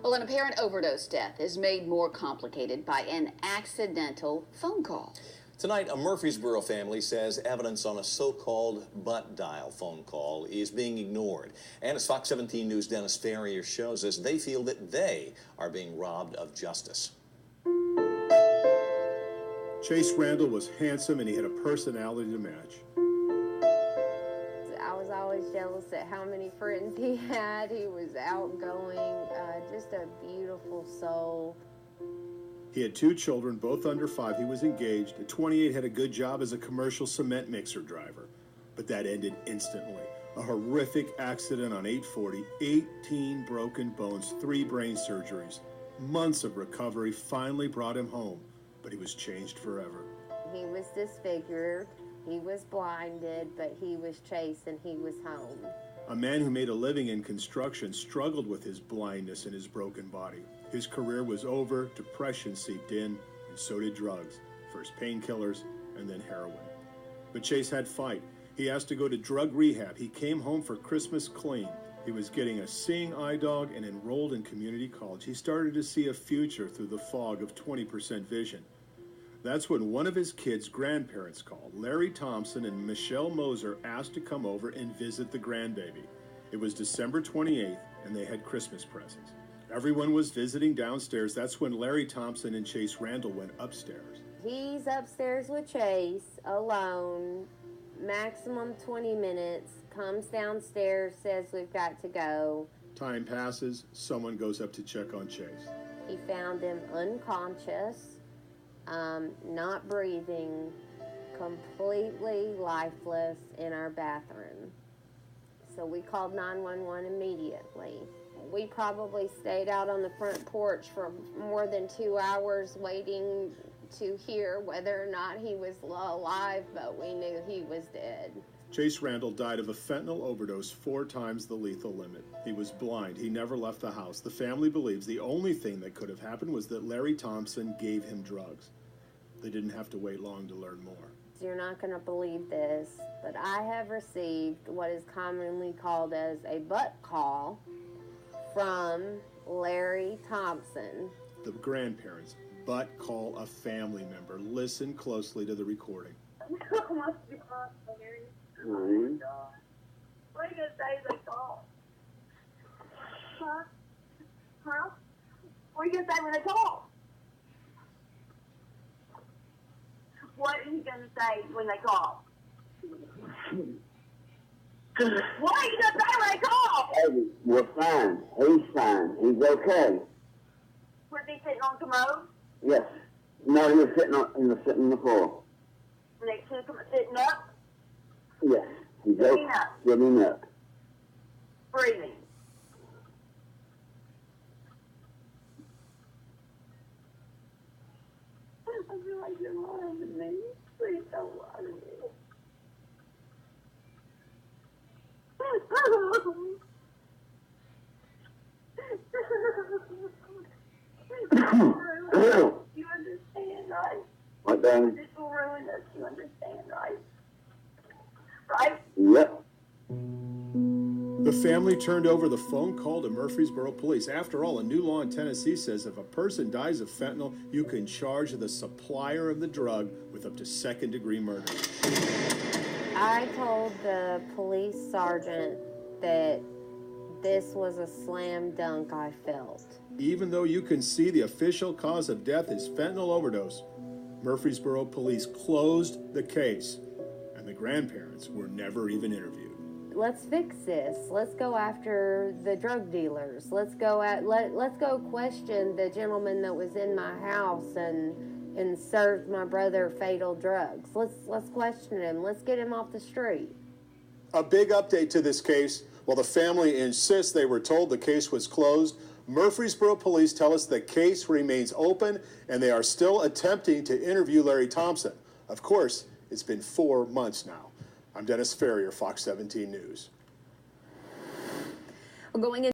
Well, an apparent overdose death is made more complicated by an accidental phone call. Tonight, a Murfreesboro family says evidence on a so-called butt dial phone call is being ignored. And as Fox 17 News' Dennis Ferrier shows us, they feel that they are being robbed of justice. Chase Randall was handsome and he had a personality to match. I was always jealous at how many friends he had. He was outgoing, just a beautiful soul. He had 2 children, both under 5. He was engaged. At 28, had a good job as a commercial cement mixer driver. But that ended instantly. A horrific accident on 840, 18 broken bones, 3 brain surgeries. Months of recovery finally brought him home, but he was changed forever. He was disfigured, he was blinded, but he was Chase and he was home. A man who made a living in construction struggled with his blindness and his broken body. His career was over, depression seeped in, and so did drugs. First painkillers, and then heroin. But Chase had fight. He asked to go to drug rehab. He came home for Christmas clean. He was getting a seeing eye dog and enrolled in community college. He started to see a future through the fog of 20% vision. That's when one of his kids' grandparents called. Larry Thompson and Michelle Moser asked to come over and visit the grandbaby. It was December 28th, and they had Christmas presents. Everyone was visiting downstairs. That's when Larry Thompson and Chase Randall went upstairs. He's upstairs with Chase, alone, maximum 20 minutes, comes downstairs, says we've got to go. Time passes. Someone goes up to check on Chase. He found him unconscious, not breathing, completely lifeless in our bathroom. So we called 911 immediately. We probably stayed out on the front porch for more than 2 hours waiting to hear whether or not he was alive, but we knew he was dead. Chase Randall died of a fentanyl overdose 4 times the lethal limit. He was blind. He never left the house. The family believes the only thing that could have happened was that Larry Thompson gave him drugs. They didn't have to wait long to learn more. You're not going to believe this, but I have received what is commonly called as a butt call from Larry Thompson. The grandparents butt call a family member. Listen closely to the recording. What are you going to say they call? Huh? Huh? What are you going to say when they call? What are you going to say when they call? What are you going to say when they call? Hey, we're fine. He's fine. He's okay. Was he sitting on the commode? Yes. No, he was sitting on the floor. And they took him sitting up? Yes. He's Sitting up. Sitting up. Breathing. I feel like you're lying to me. Please don't lie to me. You understand, right? What, darling? This will ruin us. You understand, right? Right? Yep. The family turned over the phone call to Murfreesboro police. After all, a new law in Tennessee says if a person dies of fentanyl, you can charge the supplier of the drug with up to second-degree murder. I told the police sergeant that this was a slam dunk I felt. Even though you can see the official cause of death is fentanyl overdose, Murfreesboro police closed the case, and the grandparents were never even interviewed. Let's fix this. Let's go after the drug dealers. Let's go question the gentleman that was in my house and served my brother fatal drugs. Let's question him. Let's get him off the street. A big update to this case. While the family insists they were told the case was closed, Murfreesboro police tell us the case remains open and they are still attempting to interview Larry Thompson. Of course, it's been 4 months now. I'm Dennis Ferrier, Fox 17 News. Going in